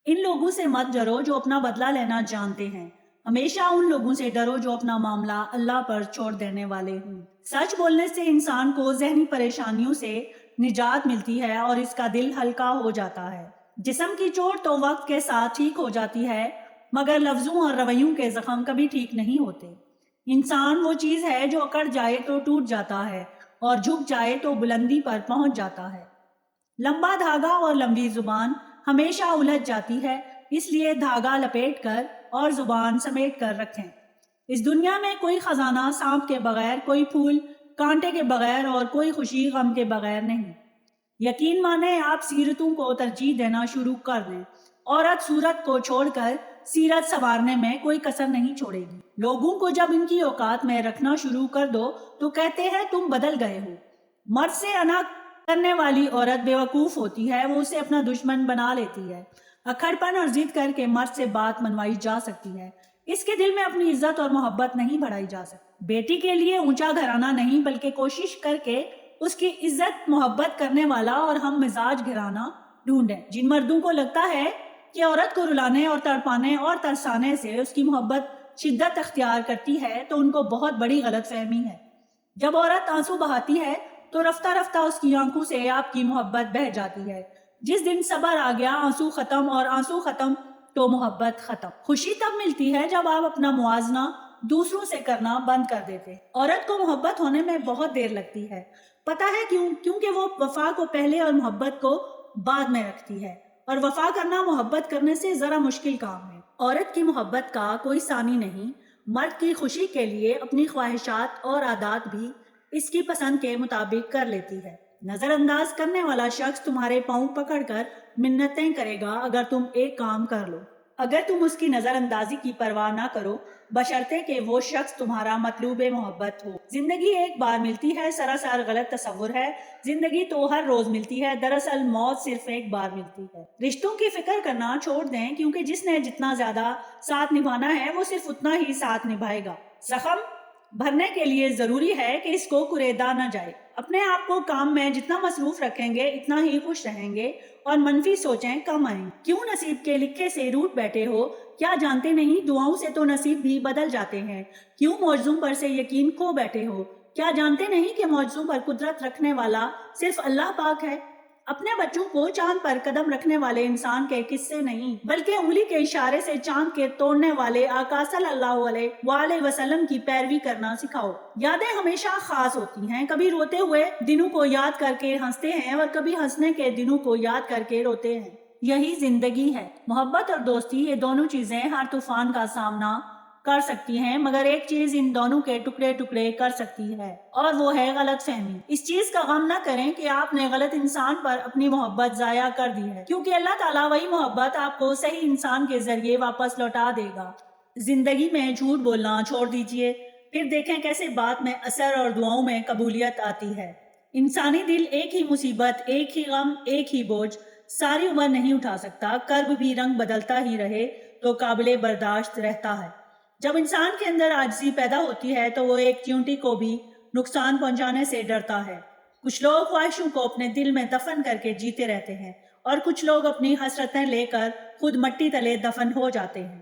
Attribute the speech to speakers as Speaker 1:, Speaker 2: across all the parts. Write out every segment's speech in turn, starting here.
Speaker 1: ان لوگوں سے مت ڈرو جو اپنا بدلہ لینا جانتے ہیں، ہمیشہ ان لوگوں سے ڈرو جو اپنا معاملہ اللہ پر چھوڑ دینے والے ہوں۔ سچ بولنے سے انسان کو ذہنی پریشانیوں سے نجات ملتی ہے اور اس کا دل ہلکا ہو جاتا ہے۔ جسم کی چوٹ تو وقت کے ساتھ ٹھیک ہو جاتی ہے، مگر لفظوں اور رویوں کے زخم کبھی ٹھیک نہیں ہوتے۔ انسان وہ چیز ہے جو اکڑ جائے تو ٹوٹ جاتا ہے اور جھک جائے تو بلندی پر پہنچ جاتا ہے۔ لمبا دھاگا اور لمبی زبان ہمیشہ الجھ جاتی ہے، اس لیے دھاگا لپیٹ کر اور زبان سمیٹ کر رکھیں۔ اس دنیا میں کوئی خزانہ سانپ کے بغیر، کوئی پھول کانٹے کے بغیر اور کوئی خوشی غم کے بغیر نہیں۔ یقین مانیں آپ سیرتوں کو ترجیح دینا شروع کر دیں، عورت صورت کو چھوڑ کر سیرت سنوارنے میں کوئی کسر نہیں چھوڑے گی۔ لوگوں کو جب ان کی اوقات میں رکھنا شروع کر دو تو کہتے ہیں تم بدل گئے ہو۔ مرد سے انا کرنے والی عورت بیوقوف ہوتی ہے، وہ اسے اپنا دشمن بنا لیتی ہے۔ اکھڑ پن اور ضد کر کے مرد سے بات منوائی جا سکتی ہے، اس کے دل میں اپنی عزت اور محبت نہیں بڑھائی جا سکتی۔ بیٹی کے لیے اونچا گھرانہ نہیں بلکہ کوشش کر کے اس کی عزت محبت کرنے والا اور ہم مزاج گھرانہ ڈھونڈیں۔ جن مردوں کو لگتا ہے کہ عورت کو رلانے اور تڑپانے اور ترسانے سے اس کی محبت شدت اختیار کرتی ہے تو ان کو بہت بڑی غلط فہمی ہے۔ جب عورت آنسو بہاتی ہے تو رفتہ رفتہ اس کی آنکھوں سے آپ کی محبت بہہ جاتی ہے۔ جس دن صبر آ گیا، آنسو ختم، اور آنسو ختم تو محبت ختم۔ خوشی تب ملتی ہے جب آپ اپنا موازنہ دوسروں سے کرنا بند کر دیتے ہیں۔ عورت کو محبت ہونے میں بہت دیر لگتی ہے، پتہ ہے کیوں؟ کیونکہ وہ وفا کو پہلے اور محبت کو بعد میں رکھتی ہے، اور وفا کرنا محبت کرنے سے ذرا مشکل کام ہے۔ عورت کی محبت کا کوئی ثانی نہیں، مرد کی خوشی کے لیے اپنی خواہشات اور عادات بھی اس کی پسند کے مطابق کر لیتی ہے۔ نظر انداز کرنے والا شخص تمہارے پاؤں پکڑ کر منتیں کرے گا اگر تم ایک کام کر لو۔ اگر تم اس کی نظر اندازی کی پرواہ نہ کرو، بشرطے کہ وہ شخص تمہارا مطلوب محبت ہو۔ زندگی ایک بار ملتی ہے، سراسر غلط تصور ہے۔ زندگی تو ہر روز ملتی ہے، دراصل موت صرف ایک بار ملتی ہے۔ رشتوں کی فکر کرنا چھوڑ دیں، کیونکہ جس نے جتنا زیادہ ساتھ نبھانا ہے وہ صرف اتنا ہی ساتھ نبھائے گا۔ زخم بھرنے کے لیے ضروری ہے کہ اس کو کریدا نہ جائے۔ اپنے آپ کو کام میں جتنا مصروف رکھیں گے اتنا ہی خوش رہیں گے اور منفی سوچیں کم آئیں۔ کیوں نصیب کے لکھے سے روٹ بیٹھے ہو؟ کیا جانتے نہیں دعاؤں سے تو نصیب بھی بدل جاتے ہیں؟ کیوں معجزوں پر سے یقین کھو بیٹھے ہو؟ کیا جانتے نہیں کہ معجزوں پر قدرت رکھنے والا صرف اللہ پاک ہے؟ اپنے بچوں کو چاند پر قدم رکھنے والے انسان کے قصے نہیں بلکہ انگلی کے اشارے سے چاند کے توڑنے والے آقا صلی اللہ علیہ وآلہ وسلم کی پیروی کرنا سکھاؤ۔ یادیں ہمیشہ خاص ہوتی ہیں، کبھی روتے ہوئے دنوں کو یاد کر کے ہنستے ہیں اور کبھی ہنسنے کے دنوں کو یاد کر کے روتے ہیں۔ یہی زندگی ہے۔ محبت اور دوستی، یہ دونوں چیزیں ہر طوفان کا سامنا کر سکتی ہیں، مگر ایک چیز ان دونوں کے ٹکڑے ٹکڑے کر سکتی ہے، اور وہ ہے غلط فہمی۔ اس چیز کا غم نہ کریں کہ آپ نے غلط انسان پر اپنی محبت ضائع کر دی ہے، کیونکہ اللہ تعالیٰ وہی محبت آپ کو صحیح انسان کے ذریعے واپس لوٹا دے گا۔ زندگی میں جھوٹ بولنا چھوڑ دیجئے، پھر دیکھیں کیسے بات میں اثر اور دعاؤں میں قبولیت آتی ہے۔ انسانی دل ایک ہی مصیبت، ایک ہی غم، ایک ہی بوجھ ساری عمر نہیں اٹھا سکتا۔ کرب بھی رنگ بدلتا ہی رہے تو قابل برداشت رہتا ہے۔ جب انسان کے اندر عاجزی پیدا ہوتی ہے تو وہ ایک چیونٹی کو بھی نقصان پہنچانے سے ڈرتا ہے۔ کچھ لوگ خواہشوں کو اپنے دل میں دفن کر کے جیتے رہتے ہیں، اور کچھ لوگ اپنی حسرتیں لے کر خود مٹی تلے دفن ہو جاتے ہیں۔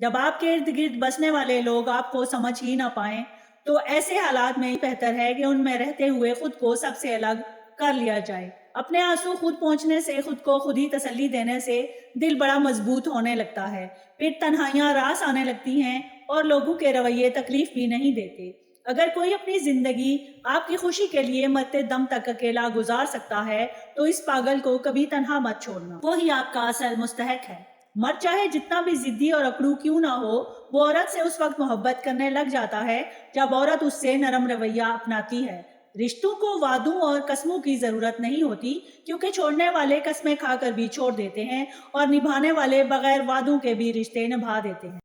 Speaker 1: جب آپ کے ارد گرد بسنے والے لوگ آپ کو سمجھ ہی نہ پائیں تو ایسے حالات میں بہتر ہے کہ ان میں رہتے ہوئے خود کو سب سے الگ کر لیا جائے۔ اپنے آنسو خود پہنچنے سے، خود کو خود ہی تسلی دینے سے دل بڑا مضبوط ہونے لگتا ہے۔ پھر تنہائیاں راس آنے لگتی ہیں اور لوگوں کے رویے تکلیف بھی نہیں دیتے۔ اگر کوئی اپنی زندگی آپ کی خوشی کے لیے مرتے دم تک اکیلا گزار سکتا ہے تو اس پاگل کو کبھی تنہا مت چھوڑنا، وہی آپ کا اصل مستحق ہے۔ مرد چاہے جتنا بھی ضدی اور اکڑو کیوں نہ ہو، وہ عورت سے اس وقت محبت کرنے لگ جاتا ہے جب عورت اس سے نرم رویہ اپناتی ہے۔ رشتوں کو وعدوں اور قسموں کی ضرورت نہیں ہوتی، کیونکہ چھوڑنے والے قسمیں کھا کر بھی چھوڑ دیتے ہیں اور نبھانے والے بغیر وعدوں کے بھی رشتے نبھا دیتے ہیں۔